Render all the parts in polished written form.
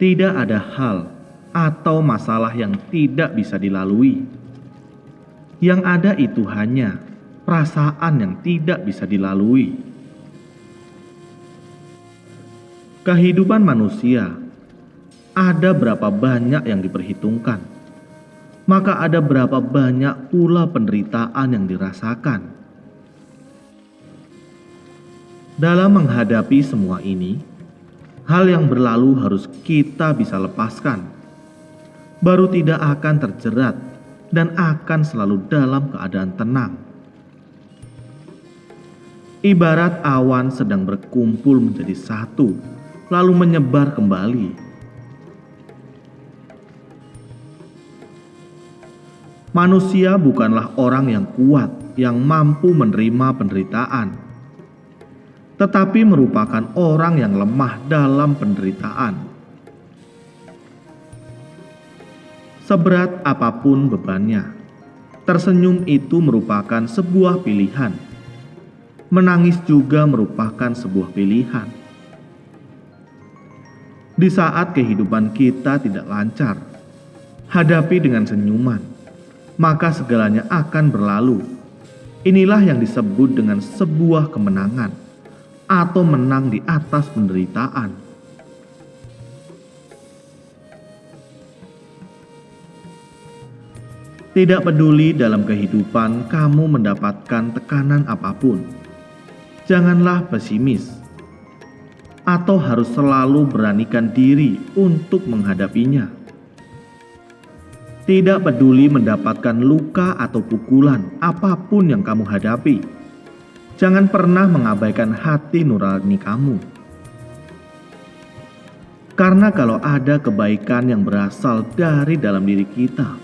Tidak ada hal atau masalah yang tidak bisa dilalui. Yang ada itu hanya perasaan yang tidak bisa dilalui. Kehidupan manusia, ada berapa banyak yang diperhitungkan, maka ada berapa banyak pula penderitaan yang dirasakan. Dalam menghadapi semua ini, hal yang berlalu harus kita bisa lepaskan, baru tidak akan terjerat dan akan selalu dalam keadaan tenang. Ibarat awan sedang berkumpul menjadi satu, lalu menyebar kembali. Manusia bukanlah orang yang kuat yang mampu menerima penderitaan, tetapi merupakan orang yang lemah dalam penderitaan. Seberat apapun bebannya, tersenyum itu merupakan sebuah pilihan. Menangis juga merupakan sebuah pilihan. Di saat kehidupan kita tidak lancar, hadapi dengan senyuman, maka segalanya akan berlalu. Inilah yang disebut dengan sebuah kemenangan atau menang di atas penderitaan. Tidak peduli dalam kehidupan kamu mendapatkan tekanan apapun, janganlah pesimis atau harus selalu beranikan diri untuk menghadapinya. Tidak peduli mendapatkan luka atau pukulan apapun yang kamu hadapi, jangan pernah mengabaikan hati nurani kamu. Karena kalau ada kebaikan yang berasal dari dalam diri kita,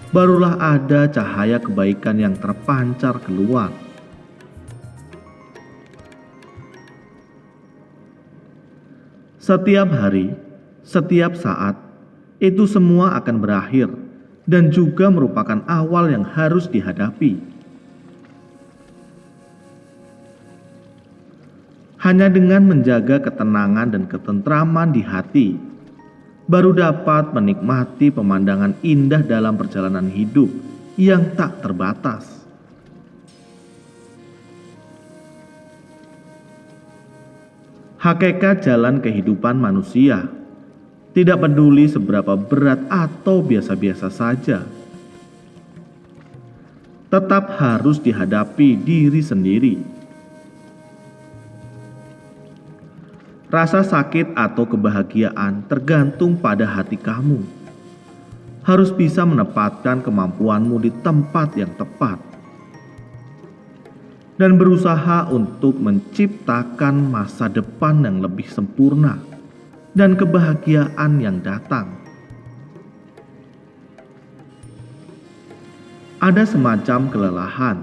barulah ada cahaya kebaikan yang terpancar keluar. Setiap hari, setiap saat, itu semua akan berakhir dan juga merupakan awal yang harus dihadapi. Hanya dengan menjaga ketenangan dan ketentraman di hati, baru dapat menikmati pemandangan indah dalam perjalanan hidup yang tak terbatas. Hakikat jalan kehidupan manusia, tidak peduli seberapa berat atau biasa-biasa saja, tetap harus dihadapi diri sendiri. Rasa sakit atau kebahagiaan tergantung pada hati kamu. Harus bisa menempatkan kemampuanmu di tempat yang tepat dan berusaha untuk menciptakan masa depan yang lebih sempurna dan kebahagiaan yang datang. Ada semacam kelelahan,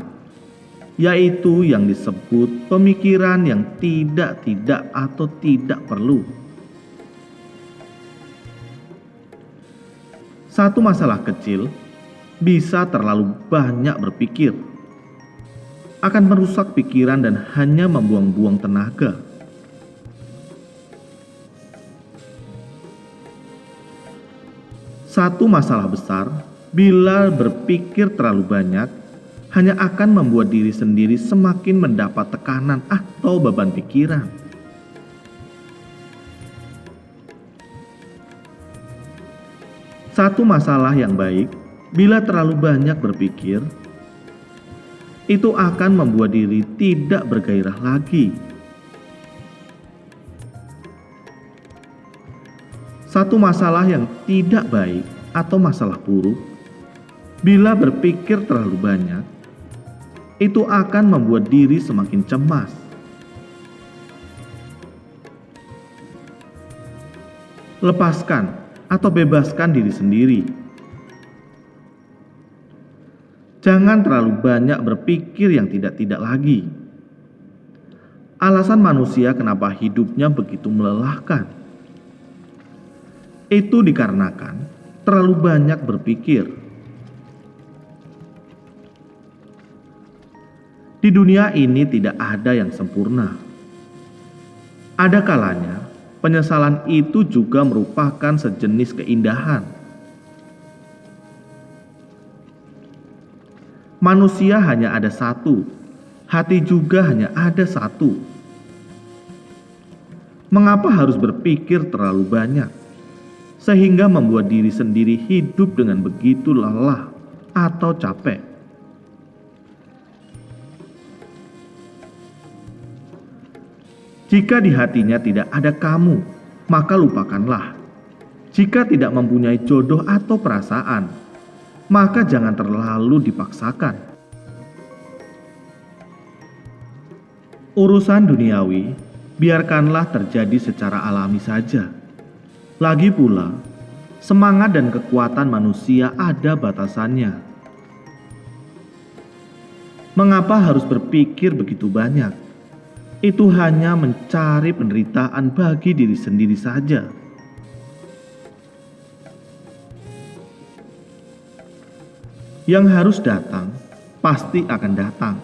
yaitu yang disebut pemikiran yang tidak atau tidak perlu. Satu masalah kecil bisa terlalu banyak berpikir, akan merusak pikiran dan hanya membuang-buang tenaga. Satu masalah besar, bila berpikir terlalu banyak, hanya akan membuat diri sendiri semakin mendapat tekanan atau beban pikiran. Satu masalah yang baik, bila terlalu banyak berpikir, itu akan membuat diri tidak bergairah lagi. Satu masalah yang tidak baik atau masalah buruk, bila berpikir terlalu banyak, itu akan membuat diri semakin cemas. Lepaskan atau bebaskan diri sendiri. Jangan terlalu banyak berpikir yang tidak lagi. Alasan manusia kenapa hidupnya begitu melelahkan, itu dikarenakan terlalu banyak berpikir. Di dunia ini tidak ada yang sempurna. Ada kalanya penyesalan itu juga merupakan sejenis keindahan. Manusia hanya ada satu, hati juga hanya ada satu. Mengapa harus berpikir terlalu banyak, sehingga membuat diri sendiri hidup dengan begitu lelah atau capek? Jika di hatinya tidak ada kamu, maka lupakanlah. Jika tidak mempunyai jodoh atau perasaan, maka jangan terlalu dipaksakan. Urusan duniawi, biarkanlah terjadi secara alami saja. Lagi pula, semangat dan kekuatan manusia ada batasannya. Mengapa harus berpikir begitu banyak? Itu hanya mencari penderitaan bagi diri sendiri saja. Yang harus datang, pasti akan datang.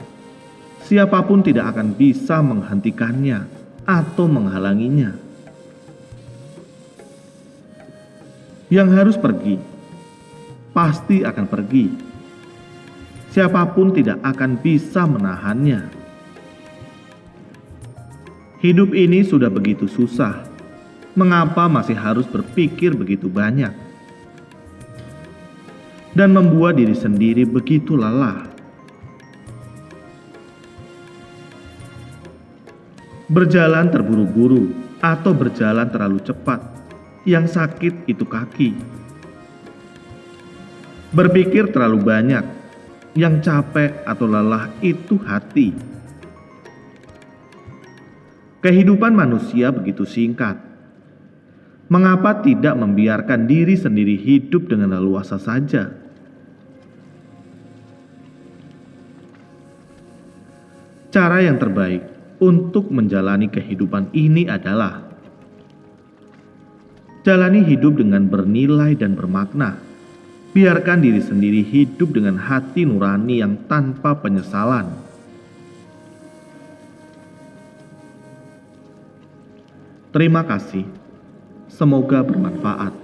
Siapapun tidak akan bisa menghentikannya atau menghalanginya. Yang harus pergi, pasti akan pergi. Siapapun tidak akan bisa menahannya. Hidup ini sudah begitu susah. Mengapa masih harus berpikir begitu banyak? Dan membuat diri sendiri begitu lelah. Berjalan terburu-buru atau berjalan terlalu cepat, yang sakit itu kaki. Berpikir terlalu banyak, yang capek atau lelah itu hati. Kehidupan manusia begitu singkat. Mengapa tidak membiarkan diri sendiri hidup dengan leluasa saja? Cara yang terbaik untuk menjalani kehidupan ini adalah jalani hidup dengan bernilai dan bermakna. Biarkan diri sendiri hidup dengan hati nurani yang tanpa penyesalan. Terima kasih. Semoga bermanfaat.